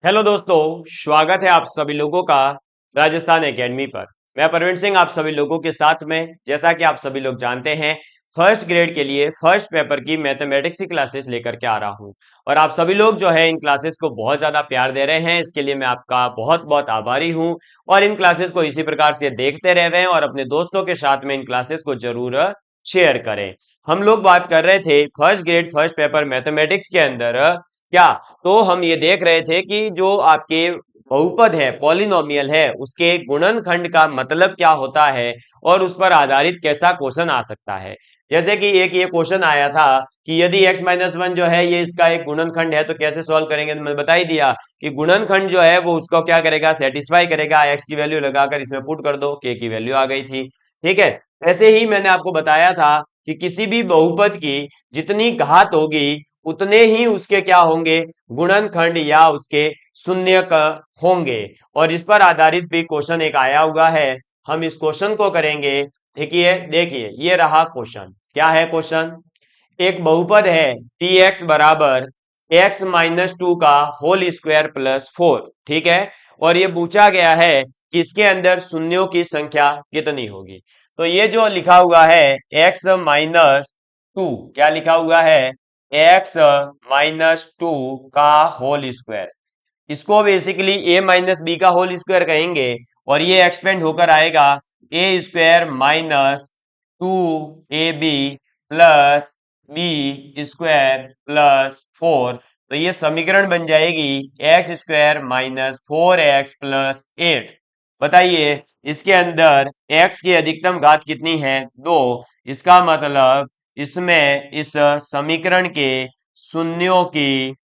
Hello दोस्तों, स्वागत है आप सभी लोगों का राजस्थान एकेडमी पर। मैं परवीन सिंह आप सभी लोगों के साथ में, जैसा कि आप सभी लोग जानते हैं, फर्स्ट ग्रेड के लिए फर्स्ट पेपर की मैथमेटिक्स की क्लासेस लेकर के आ रहा हूं। और आप सभी लोग जो है इन क्लासेस को बहुत ज्यादा प्यार दे रहे हैं, इसके लिए मैं आपका बहुत बहुत आभारी हूं। और इन क्लासेस को इसी प्रकार से देखते रहे और अपने दोस्तों के साथ में इन क्लासेस को जरूर शेयर करें। हम लोग बात कर रहे थे first grade first paper mathematics के अंदर क्या, तो हम ये देख रहे थे कि जो आपके बहुपद है, पॉलिनोमियल है, उसके गुणनखंड का मतलब क्या होता है और उस पर आधारित कैसा क्वेश्चन आ सकता है। जैसे कि एक ये क्वेश्चन आया था कि यदि x-1 जो है ये इसका एक गुणनखंड है तो कैसे सॉल्व करेंगे। तो मैंने बता ही दिया कि गुणनखंड जो है वो उसको क्या करेगा, सेटिस्फाई करेगा। x की वैल्यू लगाकर इसमें पुट कर दो, k की वैल्यू आ गई थी। ठीक है, ऐसे ही मैंने आपको बताया था कि किसी भी बहुपद की जितनी घात होगी उतने ही उसके क्या होंगे, गुणनखंड या उसके शून्य का होंगे। और इस पर आधारित भी क्वेश्चन एक आया हुआ है, हम इस क्वेश्चन को करेंगे। देखिए देखिए, ये रहा क्वेश्चन। क्या है क्वेश्चन? एक बहुपद है टी एक्स बराबर x-2 का होल स्क्वायर प्लस 4। ठीक है, और ये पूछा गया है कि इसके अंदर शून्यों की संख्या कितनी होगी। तो ये जो लिखा हुआ है x-2, क्या लिखा हुआ है, x-2 का होल स्क्वायर, इसको बेसिकली ए माइनस बी का होल स्क्वायर कहेंगे। और ये एक्सपेंड होकर आएगा A square minus 2ab plus B square plus 4। तो ये समीकरण बन जाएगी x square minus 4x plus 8। बताइए इसके अंदर x की अधिकतम घात कितनी है, 2। इसका मतलब इसमें इस समीकरण के शून्यों की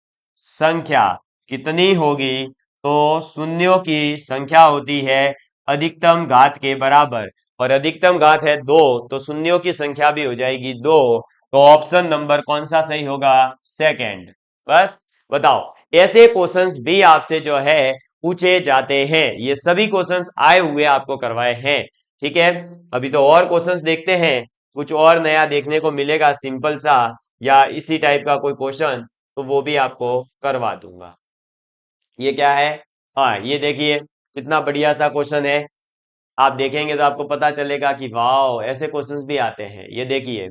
संख्या कितनी होगी, तो शून्यों की संख्या होती है अधिकतम घात के बराबर। और अधिकतम घात है 2, तो शून्यों की संख्या भी हो जाएगी 2। तो ऑप्शन नंबर कौन सा सही होगा, सेकंड। बस बताओ, ऐसे क्वेश्चंस भी आपसे जो है पूछे जाते हैं, ये सभी क्वेश्चंस आए हुए आपको करवाए हैं। ठीक है, अभी तो और क्वेश्चंस देखते हैं, कुछ और नया देखने को मिलेगा, सिंपल सा या इसी टाइप का कोई क्वेश्चन, तो वो भी आपको करवा दूंगा। ये क्या है, हाँ ये देखिए कितना बढ़िया सा क्वेश्चन है। आप देखेंगे तो आपको पता चलेगा कि वाह, ऐसे क्वेश्चंस भी आते हैं। ये देखिए,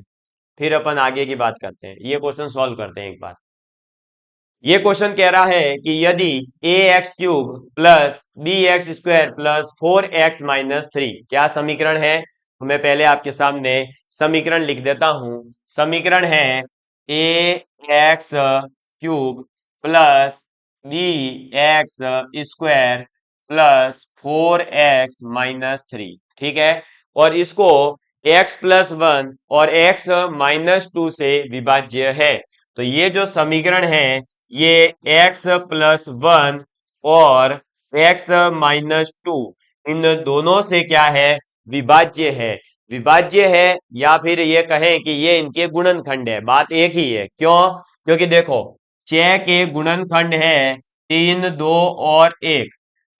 फिर अपन आगे की बात करते हैं, ये क्वेश्चन सॉल्व करते हैं एक बार। ये क्वेश्चन कह रहा है कि यदि A X cube plus B X square plus 4x-3, क्या समीकरण है। तो मैं पहले आपके सामने समीकरण लिख देता हूं। समीकरण है ए X cube plus B X square plus 4x-3। ठीक है, और इसको x+1 और x-2 से विभाज्य है। तो ये जो समीकरण है ये x+1 और x-2 इन दोनों से क्या है, विभाज्य है। विभाज्य है या फिर ये कहें कि ये इनके गुणनखंड है, बात एक ही है। क्यों? क्योंकि देखो 6 के गुणनखंड है 3, 2 और 1।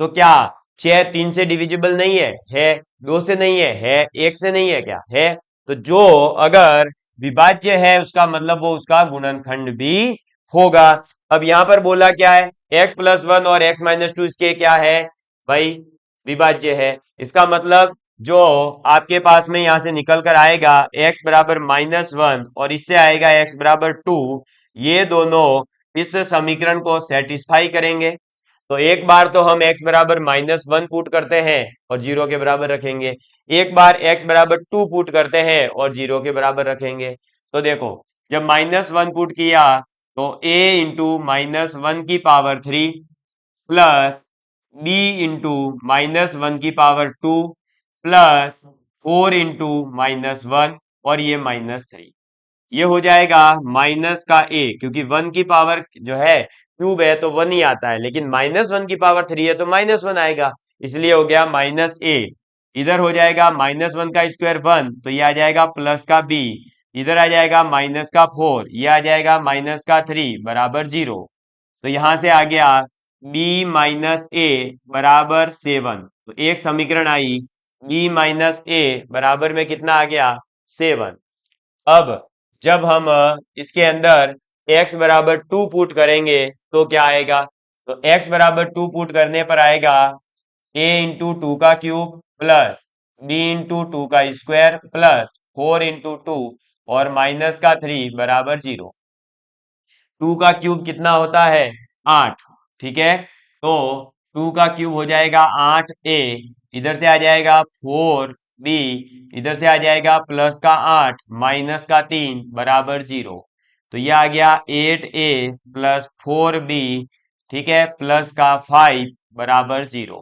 तो क्या 6 3 से डिविजिबल नहीं है 2 से नहीं है 1 से नहीं है, क्या है। तो जो अगर विभाज्य है उसका मतलब वो उसका गुणनखंड भी होगा। अब यहां पर बोला क्या है, x+1 और x-2 इसके क्या है भाई, विभाज्य है। इसका मतलब जो आपके पास में यहां से निकल कर आएगा x बराबर -1 और इससे आएगा x बराबर 2, ये दोनों इस समीकरण को सेटिस्फाई करेंगे। तो एक बार तो हम x बराबर -1 पुट करते हैं और 0 के बराबर रखेंगे, एक बार x बराबर 2 पुट करते हैं और 0 के बराबर रखेंगे। तो देखो जब -1 पुट किया तो a इंटू -1 की पावर 3 प्लस b इंटू -1 की पावर 2 प्लस 4 इंटू -1 और ये -3, ये हो जाएगा माइनस का a, क्योंकि 1 की पावर जो है क्यूब है तो 1 ही आता है, लेकिन -1 की पावर 3 है तो -1 आएगा, इसलिए हो गया -a। इधर हो जाएगा -1 का स्क्वायर 1, तो ये आ जाएगा प्लस का b। इधर आ जाएगा -4, ये आ जाएगा -3 बराबर 0। तो यहां से आ गया b माइनस ए बराबर 7। तो एक समीकरण आई b माइनस ए बराबर में कितना आ गया, 7। अब जब हम इसके अंदर x बराबर 2 पुट करेंगे तो क्या आएगा, तो x बराबर 2 पुट करने पर आएगा a इंटू 2 का क्यूब प्लस b इंटू 2 का स्क्वायर प्लस 4 इंटू 2 और माइनस का 3 बराबर 0। 2 का क्यूब कितना होता है 8। ठीक है, तो 2 का क्यूब हो जाएगा 8a, इधर से आ जाएगा 4b, इधर से आ जाएगा प्लस का 8 माइनस का 3 बराबर 0। तो ये आ गया 8a प्लस 4b, ठीक है, प्लस का 5 बराबर 0।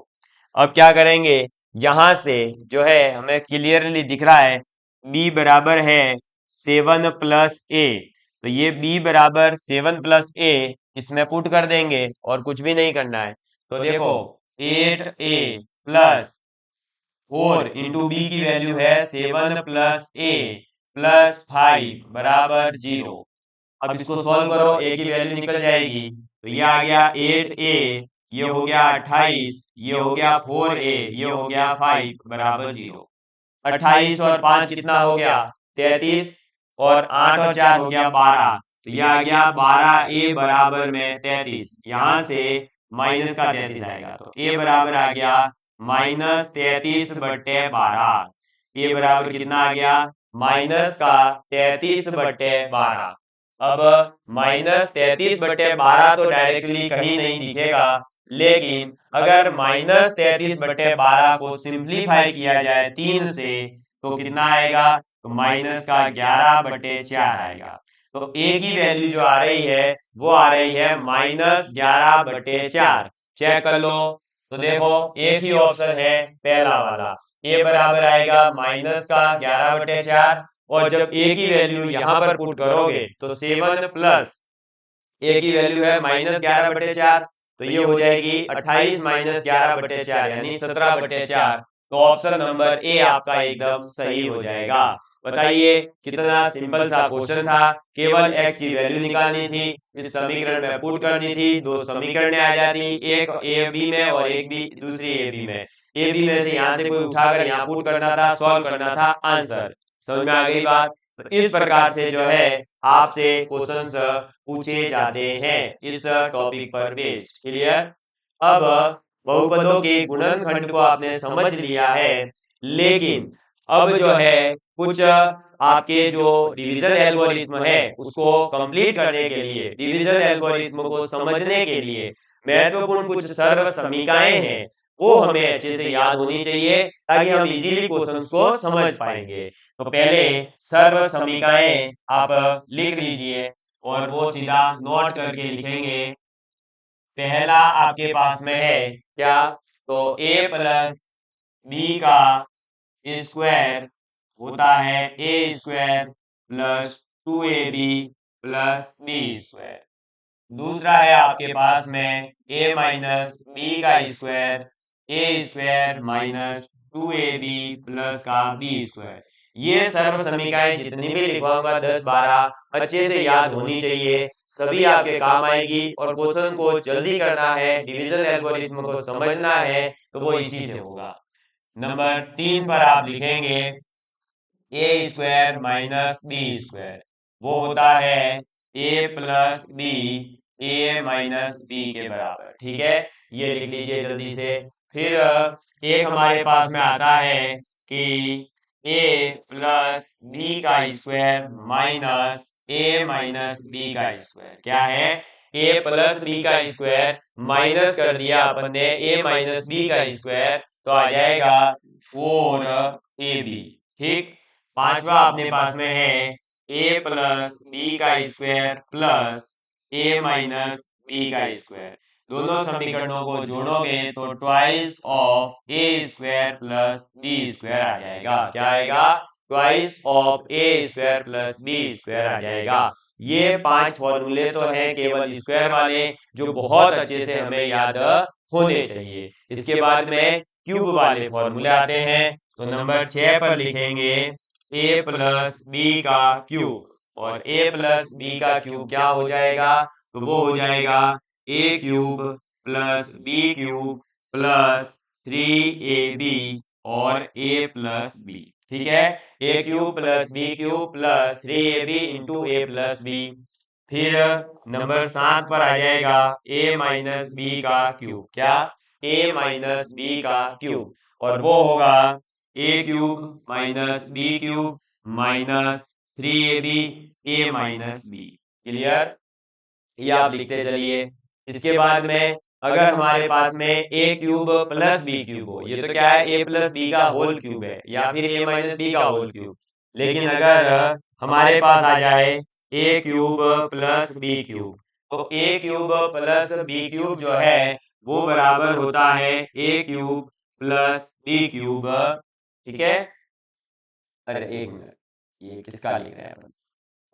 अब क्या करेंगे, यहां से जो है हमें क्लियरली दिख रहा है b बराबर है 7 प्लस a, तो ये b बराबर 7 प्लस a इसमें पुट कर देंगे और कुछ भी नहीं करना है। तो देखो 8a प्लस 4 इंटू बी की वैल्यू है 7 प्लस a प्लस 5 बराबर 0। अब इसको सॉल्व करो, a की वैल्यू निकल जाएगी, तो ये आ गया 8a, ये हो गया 28, ये हो गया 4a, ये हो गया 5 बराबर 0। 28 और 5 कितना हो गया 33, और 8 और 4 हो गया 12, तो यह आ गया 12a बराबर में 33। यहां से माइनस का 33 आएगा, तो a बराबर आ गया माइनस 33 बटे 12। a बराबर कितना आ गया माइनस का 33 बटे 12। अब माइनस 33 बटे 12 तो डायरेक्टली कहीं नहीं दिखेगा, लेकिन अगर माइनस 33 बटे 12 को सिंप्लीफाई किया जाए 3 से तो कितना आएगा, तो माइनस का 11 बटे 4 आएगा। तो a की वैल्यू जो आ रही है वो आ रही है माइनस 11 बटे 4। चेक कर लो, तो देखो एक ही ऑप्शन है पहला वाला, a बराबर आएगा माइनस का 11 बटे 4, और जब a की वैल्यू यहां पर पुट करोगे तो 7 प्लस a की वैल्यू है माइनस 11 बटे 4, तो ये हो जाएगी 28 माइनस 11 बटे 4 यानी 17 बटे 4। तो ऑप्शन नंबर ए आपका एकदम सही हो जाएगा। बताइए कितना सिंपल सा क्वेश्चन था, केवल x की वैल्यू निकालनी थी, इस समीकरण में पुट करनी थी, दो समीकरण आ जाती, एक ए बी में और एक भी दूसरी ए बी में। ए बी में से यहाँ से कोई उठाकर यहाँ पुट करना था, सॉल्व करना था, आंसर। समझ में आ गई बात। तो इस प्रकार से जो है आपसे क्वेश्चंस पूछे जाते हैं इस टॉपिक पर बेस्ड। क्लियर। अब बहुपदों के गुणनखंड को आपने समझ लिया है, लेकिन अब जो है कुछ आपके जो डिवीजन एल्गोरिथ्म है उसको कंप्लीट करने के लिए, डिवीजन एल्गोरिथ्म को समझने के लिए महत्वपूर्ण कुछ सर्व समीकरण हैं, वो हमें अच्छे से याद होनी चाहिए ताकि हम इजीली क्वेश्चंस को समझ पाएंगे। तो पहले सर्व समीकरण आप लिख लीजिए और वो सीधा नोट करके लिखेंगे। पहला आपके पास में है क्या, तो a प्लस बी का स्क्वायर होता है a square plus 2ab plus B square. दूसरा है आपके पास में a माइनस बी का square, a square minus 2ab plus का बी स्क्वायर। ये सर्व समीकरण जितनी भी लिखवाऊंगा 10-12 अच्छे से याद होनी चाहिए, सभी आपके काम आएगी, और क्वेश्चन को जल्दी करना है, डिवीजन एल्गोरिथम को समझना है, तो वो इसी से होगा। नंबर 3 पर आप लिखेंगे a square minus b square, वो होता है a plus b, a minus b के बराबर। ठीक है, ये लिख लीजिए जल्दी से। फिर एक हमारे पास में आता है कि a प्लस बी का square minus a minus B का स्क्वायर। क्या है, a प्लस बी का स्क्वायर माइनस कर दिया अपन ने a माइनस बी का स्क्वायर, तो आ जाएगा 4ab। ठीक, पांचवा अपने पास में है a प्लस बी का square plus a minus B का स्क्वायर। दोनों समीकरणों को जोड़ोगे तो twice of a square plus B square आ जाएगा। क्या आएगा, twice of a square plus B square आ जाएगा। ये 5 फॉर्मूले तो हैं केवल स्क्वायर वाले, जो बहुत अच्छे से हमें याद होने चाहिए। इसके बाद में क्यूब वाले फॉर्मूले आते हैं, तो नंबर 6 पर लिखेंगे a प्लस बी का क्यूब, और a प्लस बी का क्यूब क्या हो जाएगा, तो वो हो जाएगा a cube plus B cube plus 3ab और a प्लस बी। ठीक है, a cube plus B cube plus 3ab into a plus b. फिर नंबर 7 पर आ जाएगा a माइनस बी का क्यूब। क्या? a माइनस बी का क्यूब, और वो होगा a cube minus B cube minus 3ab a minus b. Clear? ये आप लिखते चलिए। इसके बाद में अगर हमारे पास में a cube plus B cube हो, ये तो क्या है, a प्लस बी का होल क्यूब है, या फिर a माइनस बी का होल क्यूब। लेकिन अगर हमारे पास आ जाए a cube plus B cube, तो a cube plus B cube जो है वो बराबर होता है a cube plus B cube. ठीक है? अरे एक मिनट, ये किसका लिख रहे हैं अपन?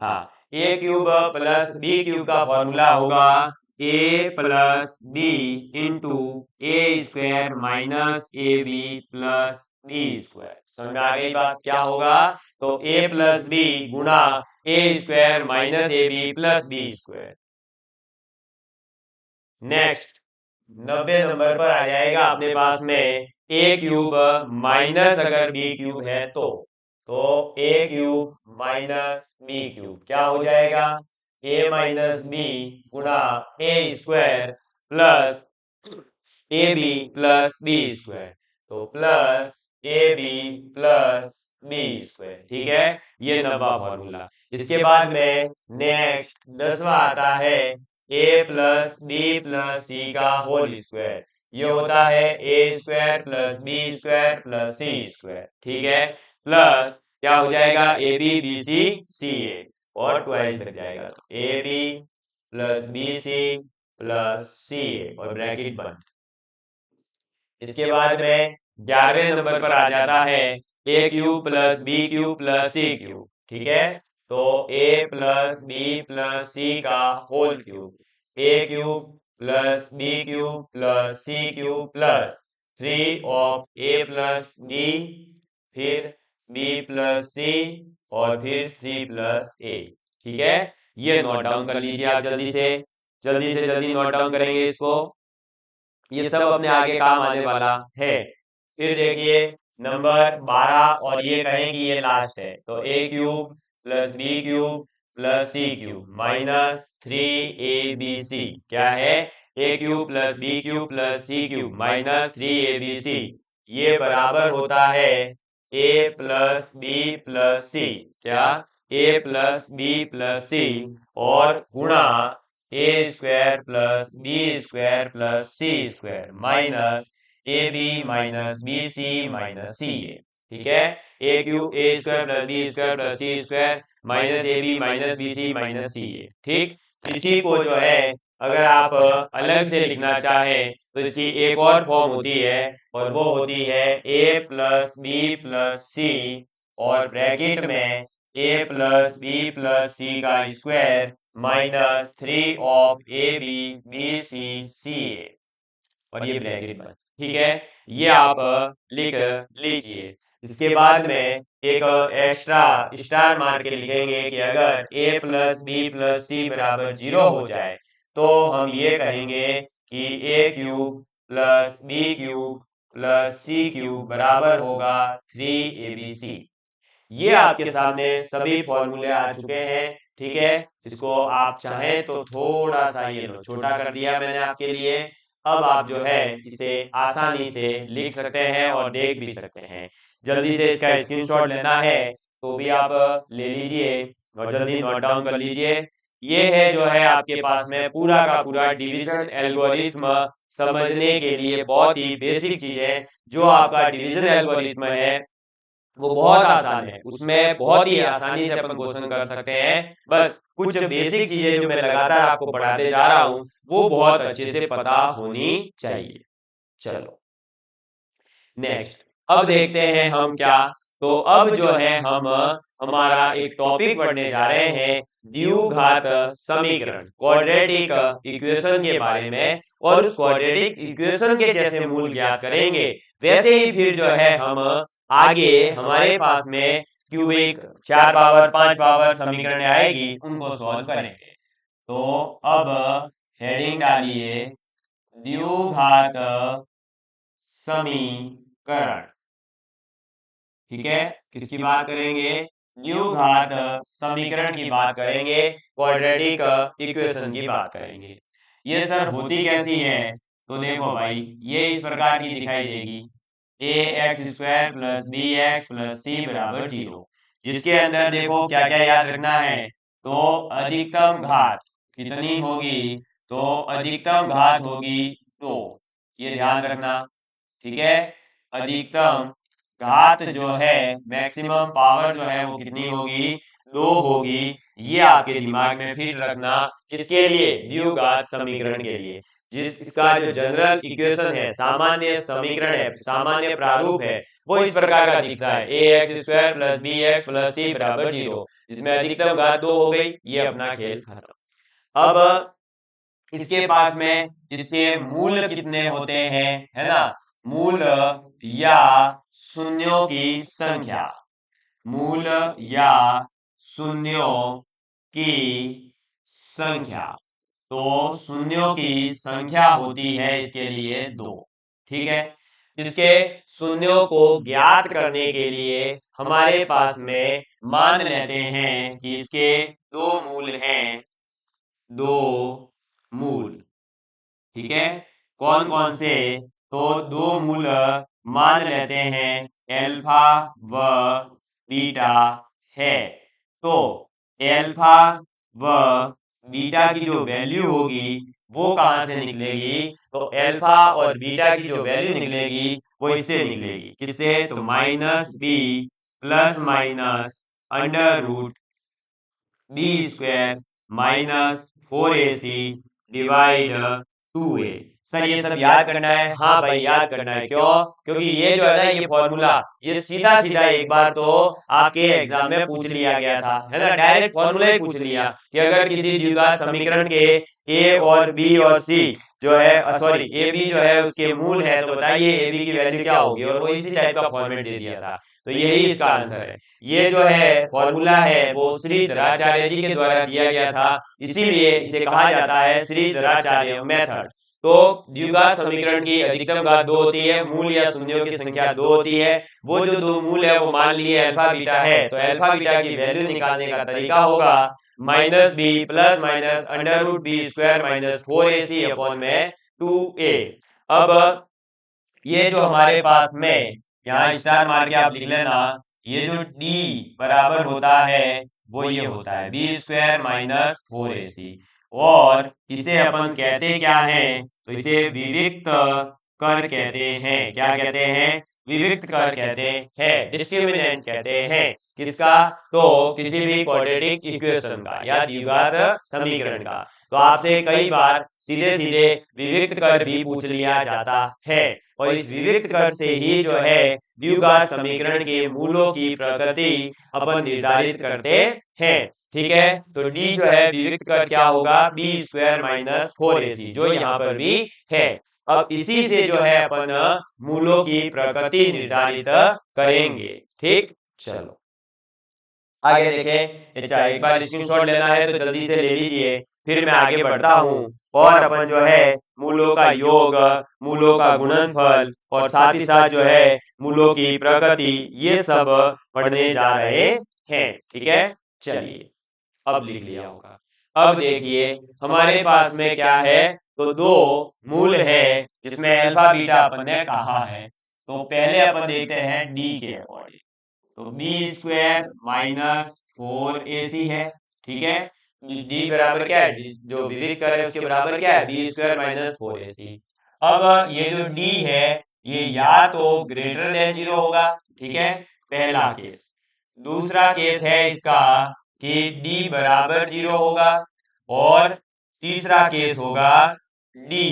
हाँ, A cube plus B cube का फॉर्मूला होगा A plus B into A square minus A B plus B square. समझ में आ गई बात? क्या होगा? तो ए प्लस बी गुणा ए स्क्वायर माइनस ए B plus B square. Next 90 number पर आ जाएगा अपने पास में ए क्यूब माइनस अगर बी क्यूब है तो ए क्यूब माइनस बी क्यूब क्या हो जाएगा? ए माइनस बी गुणा ए square plus A B plus B square. तो plus A B plus B square. ठीक है? ये 90वां फॉर्मूला। इसके बाद में नेक्स्ट 10वां आता है ए प्लस बी प्लस सी का होल स्क्वायर। ये होता है A square plus B square plus C square. ठीक है? प्लस क्या हो जाएगा? ए बी बी सी सी ए, और ट्वाइस लग जाएगा, तो A B plus B C plus C ए, और ब्रैकेट बंद। इसके बाद में 11वें नंबर पर आ जाता है a cube plus B cube plus c cube. ठीक है? तो ए प्लस बी प्लस सी का whole cube, a cube plus B cube plus c cube plus 3 of a plus b, फिर बी प्लस सी, और फिर सी प्लस ए। ठीक है? ये नोट डाउन कर लीजिए आप जल्दी से, जल्दी नोट डाउन करेंगे इसको। ये सब अपने आगे काम आने वाला है। फिर देखिए नंबर 12, और ये कहें कि ये लास्ट है, तो ए cube plus B cube plus c cube minus 3abc। क्या है? A cube plus B cube plus c cube minus 3abc। ये बराबर होता है ए प्लस बी प्लस सी। क्या? A plus B plus c, और गुणा ए square plus B square plus C square minus A b minus b c minus c a. ठीक है? A cube a square plus B square plus C square minus A b minus b c minus c a. ठीक? इसी को जो है अगर आप अलग से लिखना चाहें तो इसकी एक और फॉर्म होती है, और वो होती है ए प्लस बी प्लस सी, और ब्रैकेट में ए प्लस बी प्लस सी का square minus 3 of a b b c c ए, और ये ब्रैकेट बंद। ठीक है? ये आप लिख लीजिए। इसके बाद में एक एक्स्ट्रा स्टार मार के लिखेंगे कि अगर a plus B plus c बराबर 0 हो जाए तो हम ये कहेंगे कि a cube plus B cube plus c cube बराबर होगा 3abc। ये आपके सामने सभी फॉर्मूले आ चुके हैं। ठीक है? इसको आप चाहें तो थोड़ा सा ये लो छोटा कर दिया मैंने आपके लिए। अब आप जो है इसे आसानी से लिख सकते हैं और देख भी सकते हैं। जल्दी से इसका स्क्रीनशॉट लेना है तो भी आप ले लीजिए, और जल्दी नोट डाउन कर लीजिए। ये है जो है आपके पास में पूरा का पूरा डिवीजन एल्गोरिथ्म समझने के लिए बहुत ही बेसिक चीजें। जो आपका डिवीजन एल्गोरिथ्म है वो बहुत आसान है, उसमें बहुत ही आसानी से अपन क्वेश्चन कर सकते हैं। बस कुछ बेसिक चीजें जो मैं लगातार आपको पढ़ाते जा रहा हूं वो बहुत अच्छे से पता होनी चाहिए। चलो नेक्स्ट, अब देखते हैं हम क्या। तो अब जो है हम हमारा एक टॉपिक पढ़ने जा रहे हैं द्विघात समीकरण, क्वाड्रेटिक इक्वेशन के बारे में। और उस क्वाड्रेटिक इक्वेशन के जैसे मूल ज्ञात करेंगे वैसे ही फिर जो है हम आगे हमारे पास में क्यूबिक 4 पावर 5 पावर समीकरण आएगी उनको सॉल्व करेंगे। तो अब हेडिंग डालिए द्विघात समीकरण। ठीक है? किसकी बात करेंगे? द्विघात समीकरण की बात करेंगे, क्वाड्रेटिक इक्वेशन की बात करेंगे। ये सर होती कैसी है? तो देखो भाई, ये इस प्रकार की दिखाई देगी, a x square plus B x plus c बराबर 0, जिसके अंदर देखो क्या क्या याद रखना है। तो अधिकतम घात कितनी होगी? तो अधिकतम घात होगी 2, ये ध्यान रखना, ठीक है। अधिकतम घात जो है, मैक्सिमम पावर जो है वो कितनी होगी? 2 होगी। ये आपके दिमाग में फिट रखना, किसके लिए? द्विघात समीकरण के लिए। जिस इसका जो जनरल इक्वेशन है, सामान्य समीकरण है, सामान्य प्रारूप है, वो इस प्रकार का दिखता है, ए x square plus B x plus c बराबर 0, जिसमें अधिकतम घात 2 हो गई। ये अपना खेल खत्म। अब इसके पास में इसके मूल कितने होते हैं, है ना? मूल या शून्यों की संख्या, मूल या शून्यों की संख्या। तो शून्यों की संख्या होती है इसके लिए 2, ठीक है। इसके शून्यों को ज्ञात करने के लिए हमारे पास में मान लेते हैं कि इसके 2 मूल हैं, 2 मूल, ठीक है। कौन कौन से? तो 2 मूल मान लेते हैं, एल्फा व बीटा है। तो एल्फा व बीटा की जो वैल्यू होगी वो कहां से निकलेगी? तो एल्फा और बीटा की जो वैल्यू निकलेगी वो इससे निकलेगी, किससे? तो minus b plus minus under root b square minus 4ac divide 2a। Sir ये सब याद करना है? हाँ भाई याद करना है। क्यों? क्योंकि ये जो है ना, ये फॉर्मूला, ये सीधा सीधा एक बार तो आपके एग्जाम में पूछ लिया गया था, है ना? डायरेक्ट फॉर्मूला ही पूछ लिया कि अगर किसी द्विघात समीकरण के ए और बी और सी जो है, सॉरी ए बी जो है उसके मूल है, तो बताइए ए बी की वैल्यू क्या होगी, और वो इसी टाइप का फॉर्मेट दे दिया था। तो यही इसका आंसर है। ये जो है फॉर्मूला है वो श्रीधराचार्य जी के द्वारा दिया गया था, इसीलिए इसे कहा जाता है श्रीधराचार्य मेथड। तो द्विघात समीकरण की अधिकतम घात 2 होती है, मूल या शून्यों की संख्या 2 होती है। वो जो 2 मूल है वो मान लिए अल्फा बीटा है, तो अल्फा बीटा की वैल्यू निकालने का तरीका होगा minus b plus minus under root b square minus 4ac upon में 2a। अब ये जो हमारे पास में यहाँ स्टार मार के आप लिख लेना, ये जो d बराबर होता है वो ये होता है बी स्क्वायर माइनस 4ac, और इसे अपन कहते क्या है? तो इसे विविक्त कर कहते हैं। क्या कहते हैं? विविक्त कर कहते हैं, डिस्क्रिमिनेंट कहते हैं। किसका? तो किसी भी क्वाड्रेटिक इक्वेशन का या द्विघात समीकरण का। तो आपसे कई बार सीधे सीधे विविक्त कर भी पूछ लिया जाता है, और इस विविक्त कर से ही जो है द्विघात समीकरण के मूलों की प्रकृति अपन निर्धारित करते हैं, ठीक है। तो डी जो है विविक्त कर क्या होगा? बी स्क्वायर माइनस 4ac, जो यहाँ पर भी है। अब इसी से जो है अपन मूलों की प्रकृति निर्धारित करेंगे, ठीक। चलो आगे देखें। अच्छा, एक बार स्क्रीनशॉट लेना है तो जल्दी से ले लीजिए, फिर मैं आगे बढ़ता हूँ। और अपन जो है मूलों का योग, मूलों का गुणनफल, और साथ ही साथ जो है मूलों की प्रकृति, ये सब पढ़ने जा रहे हैं, ठीक है। चलिए, अब लिख लिया होगा। अब देखिए हमारे पास में क्या है? तो 2 मूल है, जिसमें अल्फा बीटा अपन ने कहा है। तो पहले अपन देखते हैं डी के अकॉर्डिंग। तो बी स्क्वायर माइनस 4ac है, ठीक है। डी बराबर क्या है? जो विविध कर है उसके बराबर क्या है? B square minus 4ac। अब ये जो डी है ये या तो ग्रेटर देन 0 होगा, ठीक है, पहला केस। दूसरा केस है इसका कि डी बराबर 0 होगा, और तीसरा केस होगा डी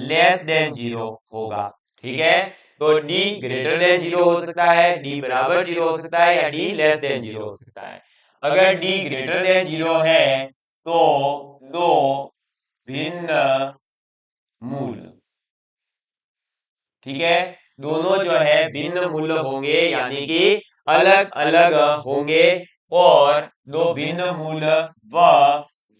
लेस देन 0 होगा, ठीक है। तो डी ग्रेटर देन 0 हो सकता है, डी बराबर 0 हो सकता है, या डी लेस देन 0 हो सकता है। अगर डी ग्रेटर देन 0 है तो 2 भिन्न मूल, ठीक है, दोनों जो है भिन्न मूल होंगे, यानी कि अलग अलग होंगे, और 2 भिन्न मूल व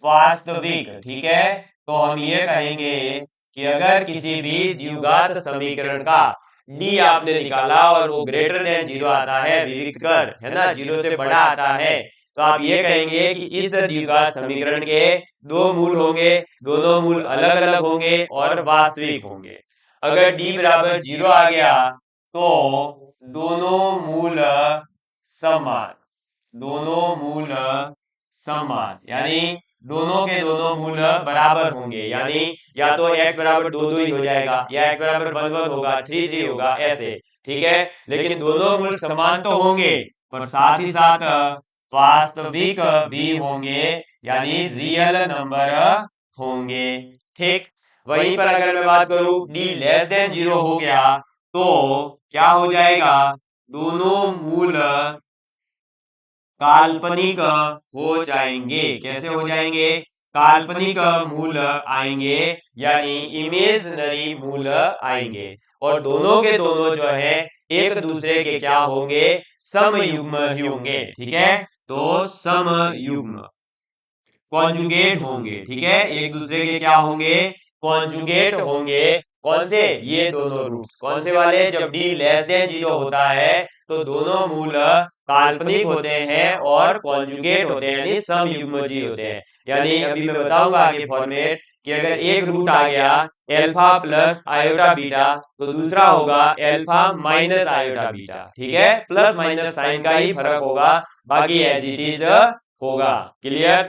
वास्तविक, ठीक है। तो हम ये कहेंगे कि अगर किसी भी द्विघात समीकरण का डी आपने निकाला और वो ग्रेटर देन जीरो आता है विविक्त कर, है ना, जीरो से बड़ा आता है, तो आप ये कहेंगे कि इस द्विघात समीकरण के दो मूल होंगे, दोनों मूल अलग अलग होंगे और वास्तविक होंगे। अगर डी बराबर जीरो आ गया तो दोनों मूल समान, दोनों मूल समान यानी दोनों के दोनों मूल बराबर होंगे, यानी या तो x बराबर दो दो ही हो जाएगा, या x बराबर वन वन होगा, थ्री थ्री होगा, ऐसे, ठीक है। लेकिन दोनों मूल समान तो होंगे, पर साथ ही साथ वास्तविक भी होंगे, यानी रियल नंबर होंगे, ठीक। वहीं पर अगर मैं बात करूं d लेस देन जीरो हो गया तो क्या हो जाएगा, दोनों मूल काल्पनिक हो जाएंगे। कैसे हो जाएंगे, काल्पनिक मूल आएंगे, यानी इमेजिनरी मूल आएंगे, और दोनों के दोनों जो है एक दूसरे के क्या होंगे, समयुग्म ही होंगे, ठीक है। तो समयुग्म कॉन्जुगेट होंगे, ठीक है, एक दूसरे के क्या होंगे, कॉन्जुगेट होंगे। कौन से, ये दोनों रूट्स, कौन से वाले, जब d लेस देन जीरो होता है तो दोनों मूल काल्पनिक होते हैं और कॉन्जुगेट होते हैं, यानी समयुग्मजी होते हैं। यानी अभी मैं बताऊंगा आगे फॉर्मेट कि अगर एक रूट आ गया एल्फा प्लस आयोटा बीटा तो दूसरा होगा एल्फा माइनस आयोटा बीटा, ठीक है, प्लस माइनस साइन का ही फर्क होगा, बाकी एज इट इज होगा। क्लियर।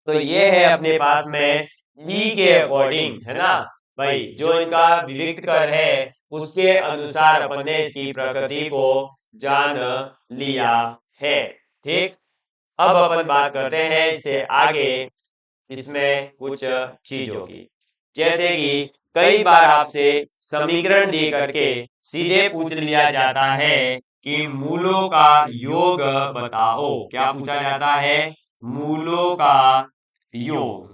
तो ये है अपने पास में डी के अकॉर्डिंग, है ना भाई, जो इनका विविक्त कर है उसके अनुसार अपन ने इसकी प्रकृति को जान लिया है, ठीक। अब अपन बात करते हैं इससे आगे इसमें कुछ चीजों की, जैसे कि कई बार आपसे समीकरण दे करके सीधे पूछ लिया जाता है कि मूलों का योग बताओ। क्या पूछा जाता है, मूलों का योग।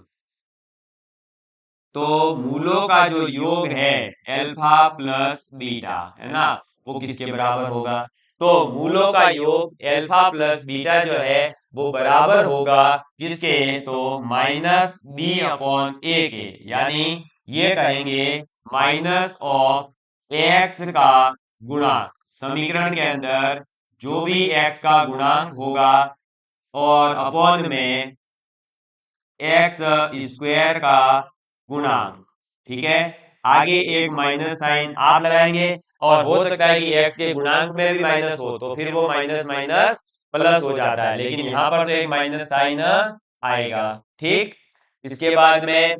तो मूलों का जो योग है अल्फा प्लस बीटा, है ना, वो किसके बराबर होगा, तो मूलों का योग अल्फा प्लस बीटा जो है वो बराबर होगा किसके, तो माइनस बी अपॉन ए के, यानी ये कहेंगे माइनस ऑफ एक्स का गुणांक, समीकरण के अंदर जो भी एक्स का गुणांक होगा और अपॉन में एक्स स्क्वायर का गुणांक, ठीक है। आगे एक माइनस साइन आप लगाएंगे, और हो सकता है कि एक्स के गुणांक में भी माइनस हो तो फिर वो माइनस माइनस प्लस हो जाता है, लेकिन यहाँ पर तो एक माइनस साइन आएगा, ठीक। इसके बाद में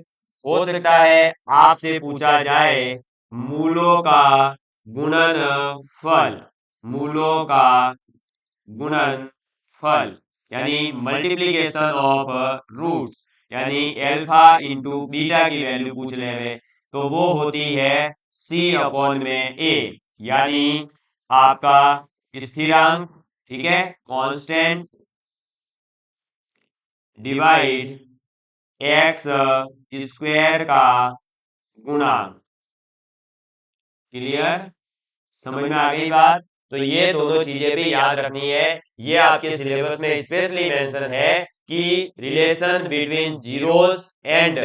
हो सकता है आपसे पूछा जाए मूलों का गुणनफल, मूलों का गुणनफल यानी मल्टीप्लीकेशन ऑफ रूट्स, यानी अल्फा इंटू बीटा की वैल्यू पूछ ले हमें, तो वो होती है c अपॉन में a, यानी आपका स्थिरांक, ठीक है, कांस्टेंट डिवाइड एक्स स्क्वायर का गुणांक। क्लियर, समझ में आ गई बात। तो ये दोनों चीजें भी याद रखनी है, ये आपके सिलेबस में स्पेशली मेंशन है कि relation between zeros and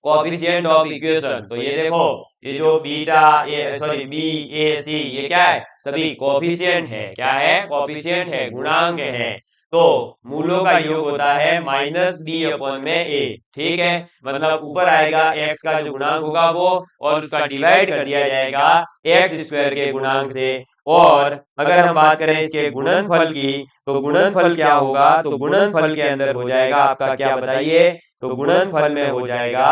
coefficient of equation. तो ये देखो, ये जो बीटा ए सॉरी बी ए सी, ये क्या है, सभी कोएफिशिएंट है, क्या है, कोएफिशिएंट है, गुणांक है। तो मूलों का योग होता है माइनस बी अपॉन में ए, ठीक है, मतलब ऊपर आएगा एक्स का जो गुणांक होगा वो, और उसका डिवाइड कर दिया जाएगा एक्स स्क्वायर के गुणांक से। और अगर हम बात करें इसके गुणनफल की, तो गुणनफल क्या होगा, तो गुणनफल के अंदर हो जाएगा आपका क्या बताइए, तो गुणनफल में हो जाएगा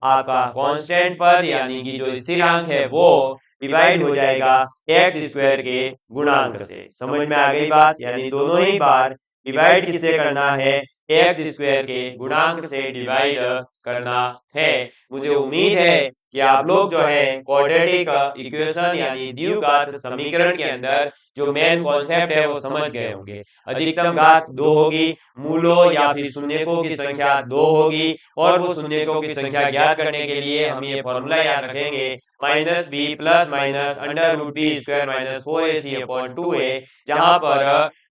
आपका कांस्टेंट पद यानी कि जो स्थिरांक है वो डिवाइड हो जाएगा एक्स स्क्वायर के गुणांक से। समझ में आ गई बात, यानी दोनों ही बार डिवाइड किससे करना है, एक्स स्क्वायर के गुणांक से डिवाइड करना है। मुझे उम्मीद है कि आप लोग जो है क्वाड्रेटिक इक्वेशन यानी द्विघात समीकरण के अंदर जो मेन कॉन्सेप्ट है वो समझ गए होंगे। अधिकतम घात 2 होगी, मूलों या फिर शून्यकों की संख्या 2 होगी, और वो शून्यकों की संख्या ज्ञात करने के लिए हम ये फॉर्मूला याद रखेंगे, minus b plus minus under root b square minus 4ac upon 2a, जहां पर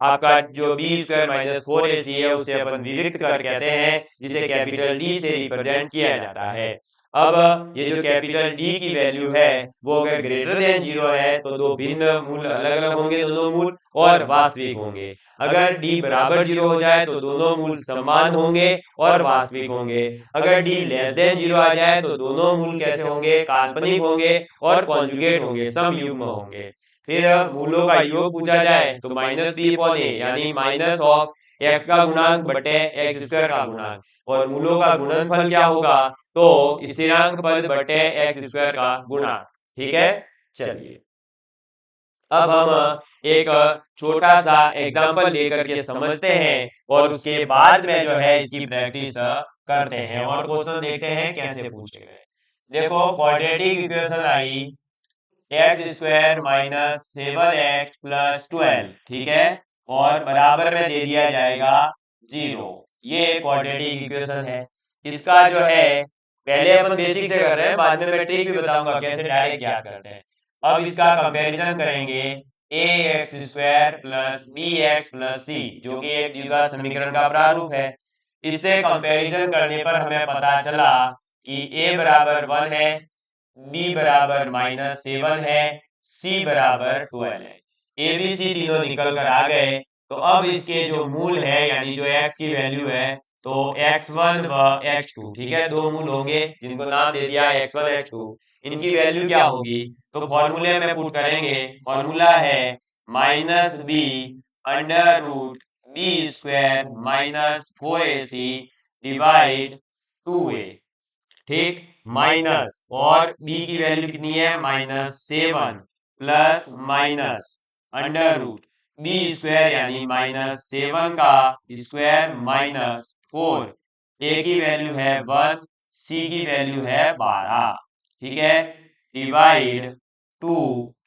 आपका जो बी स्क्वायर माइनस 4ac है उसे अपन विविक्त कर कहते हैं, जिसे कैपिटल डी से रिप्रेजेंट किया जाता है। अब ये जो कैपिटल डी की वैल्यू है वो अगर ग्रेटर देन 0 है तो दो भिन्न मूल अलग अलग होंगे, दोनों मूल और वास्तविक होंगे। अगर डी बराबर 0 हो जाए तो दोनों मूल समान होंगे और वास्तविक होंगे। अगर डी लेस देन 0 आ जाए तो दोनों मूल कैसे होंगे, काल्पनिक होंगे और कॉन्जुगेट होंगे, समयुग्म होंगे। फिर मूलों का योग पूछा जाए तो माइनस बी अपॉन ए यानी माइनस ऑफ एक्स का गुणांक बटे एक्स स्क्वायर का गुणांक, और मूलों का गुणनफल क्या होगा, तो स्थिरांक पद बटे एक्स स्क्वायर का गुणांक। ठीक है, चलिए अब हम एक छोटा सा एग्जांपल लेकर के समझते हैं और उसके बाद में जो है इसकी प्रैक्टिस करते हैं और क्वेश्चन देखते हैं कैसे पूछे गए। देखो क्वाड्रेटिक इक्वेशन आई x square minus 7x plus 12, ठीक है, और बराबर में दे दिया जाएगा 0। ये क्वाड्रेटिक इक्वेशन है। इसका जो है पहले अपन बेसिक से कर रहे हैं, बाद में मैं ट्रिक भी बताऊंगा कैसे डायरेक्ट ज्ञात करते हैं। अब इसका कंपैरिजन करेंगे a x square plus B x plus c, जो कि एक द्विघात समीकरण का प्रारूप है। इससे कंपैरिजन करने पर हमें पता चला कि ए बराबर 1 है, बी बराबर -7 है, सी बराबर 12 है। ए बी सी तीनों निकल कर आ गए। तो अब इसके जो मूल है यानी जो x की वैल्यू है तो x1 व x2, ठीक है, दो मूल होंगे जिनको नाम दे दिया x1 x2। इनकी वैल्यू क्या होगी, तो फॉर्मूले में पुट करेंगे। फॉर्मूला है minus b under root b square minus 4ac divide 2a, ठीक, माइनस और b की वैल्यू कितनी है -7 plus minus under root b square यानी -7 का स्क्वायर माइनस 4, ए की वैल्यू है 1, सी की वैल्यू है 12, ठीक है, डिवाइड 2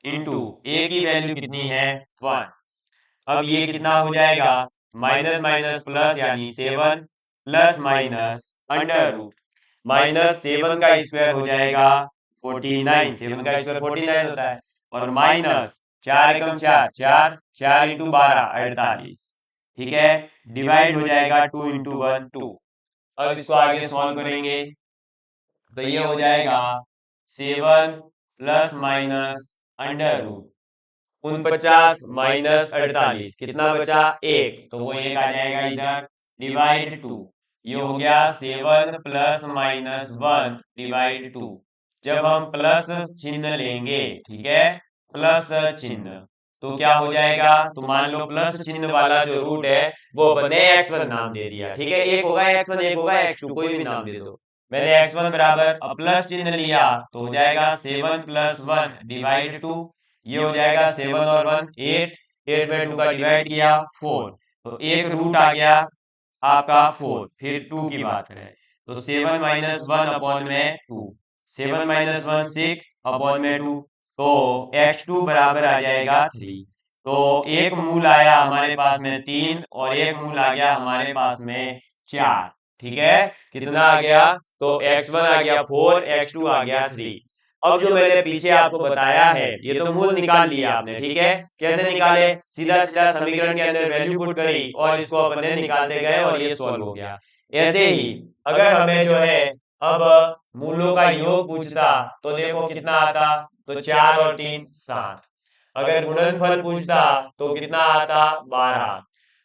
इंटू ए की वैल्यू कितनी है 1। अब ये कितना हो जाएगा, माइनस माइनस प्लस यानी 7 प्लस माइनस अंडर रूट -7 का स्क्वायर हो जाएगा 49, 7 का स्क्वायर 49 होता है, और माइनस 4 एकम 4, 4 4 इंटू 12 48, ठीक है, डिवाइड हो जाएगा 2 इंटू 1 2। अब इसको आगे सॉल्व करेंगे तो ये हो जाएगा 7 प्लस माइनस अंडर रूट 49 माइनस 48, कितना बचा 1, तो वो 1 आ जाएगा इधर, डिवाइड 2। ये हो गया 7 प्लस माइनस 1 डिवाइड 2। जब हम प्लस चिन्ह लेंगे, ठीक है, प्लस चिन्ह, तो क्या हो जाएगा, तो मान लो प्लस चिन्ह वाला जो रूट है वो बने x1 नाम दे दिया, ठीक है, एक होगा x1 एक होगा x2, कोई भी नाम दे दो। मैंने x1 बराबर प्लस चिन्ह लिया तो हो जाएगा 7 प्लस 1 डिवाइड 2। ये हो जाएगा 7 और 1 8, 8 में 2 का डिवाइड किया 4, तो एक रूट आ गया आपका 4। फिर 2 की बात करें तो 7 माइनस 1 अपॉन में 2, 7 माइनस 1 6 अपॉन में 2, तो x2 बराबर आ जाएगा 3। तो एक मूल आया हमारे पास में 3 और एक मूल आ गया हमारे पास में 4, ठीक है, कितना आ गया, तो x1 आ गया 4, x2 आ गया 3। अब जो मैंने पीछे आपको बताया है ये तो मूल निकाल लिया आपने, ठीक है, कैसे निकाले, सीधा सीधा समीकरण के अंदर वैल्यू पुट करी और इसको अपने निकालते गए और ये सॉल्व हो गया। ऐसे ही अगर हमें जो है अब मूलों का योग पूछता तो देखो कितना आता, तो 4 और 3 7। अगर गुणनफल पूछता तो कितना आता 12।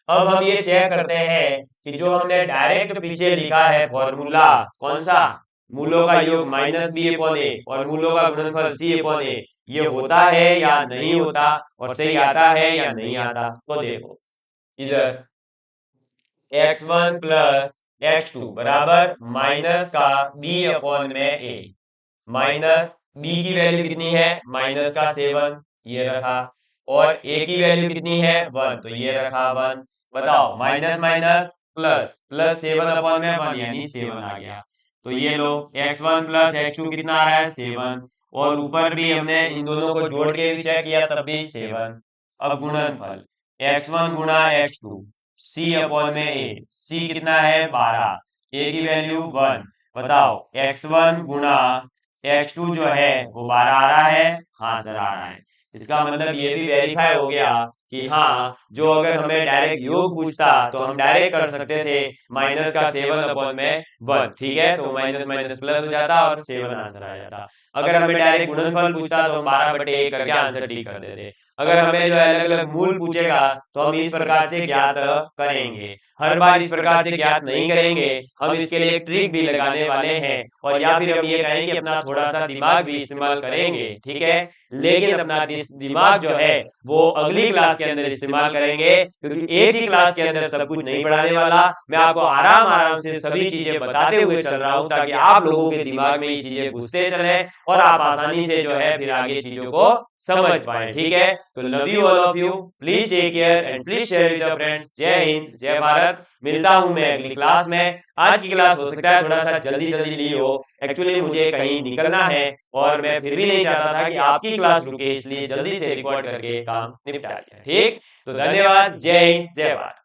अब हम ये चेक करते हैं कि जो हमने डायरेक्ट पीछे लिखा है फॉर्मूला, कौन सा, मूलों का योग माइनस बी अपॉन ए और मूलों का गुणनफल सी अपॉन ए, ये होता है या नहीं होता और सही आता है या नहीं आता। तो देखो इधर x1 प्लस x2 बराबर माइनस का b अपॉन में a, माइनस b की वैल्यू कितनी है माइनस का 7, ये रखा, और a की वैल्यू कितनी है 1, तो ये रखा 1। बताओ minus minus plus, plus 7 upon में 1 यानी 7 आ गया। तो ये लो x1 प्लस x2 कितना आ रहा है 7, और ऊपर भी हमने इन दोनों को जोड़ के भी चेक किया तब भी 7। अब गुणनफल x1 गुणा x2 c अपॉन में a, c कितना है 12, a की वैल्यू 1। बताओ x1 गुणा x2 जो है वो 12 आ रहा है, हाँ सर आ रहा है। इसका मतलब ये भी वेरीफाई हो गया कि हाँ, जो अगर हमें डायरेक्ट योग पूछता तो हम डायरेक्ट कर सकते थे माइनस का 7/1, ठीक है, तो माइनस माइनस प्लस हो जाता और 7 आंसर आ जाता। अगर हमें डायरेक्ट गुणनफल पूछता तो हम 12/1 करके आंसर टिक कर देते। अगर हमें जो है अलग अलग मूल पूछेगा तो हम इस प्रकार से ज्ञात करेंगे। हर बार इस प्रकार से ज्ञात नहीं करेंगे, हम इसके लिए एक ट्रिक भी लगाने वाले हैं, और या फिर हम ये कहेंगे कि अपना थोड़ा सा दिमाग भी इस्तेमाल करेंगे, ठीक है, लेकिन अपना दिमाग जो है वो अगली क्लास के अंदर इस्तेमाल करेंगे, क्योंकि एक ही क्लास के अंदर सब कुछ नहीं पढ़ाने वाला। मैं आपको आराम आराम से सभी चीजें बताते हुए चल रहा हूं ताकि आप लोगों के दिमाग में ये चीजें घुसते चले और आप आसानी से जो है फिर आगे चीजों को समझ पाए, ठीक है। तो love you all of you, please take care and please share with your friends. जय हिंद, जय भारत। मिलता हूं मैं अगली क्लास में। आज की क्लास हो सकता है थोड़ा सा जल्दी जल्दी ली हो, एक्चुअली मुझे कहीं निकलना है और मैं फिर भी नहीं चाहता था कि आपकी क्लास रुके, इसलिए जल्दी से रिकॉर्ड करके काम निपटा दिया, ठीक। तो धन्यवाद, जय हिंद, जय भारत।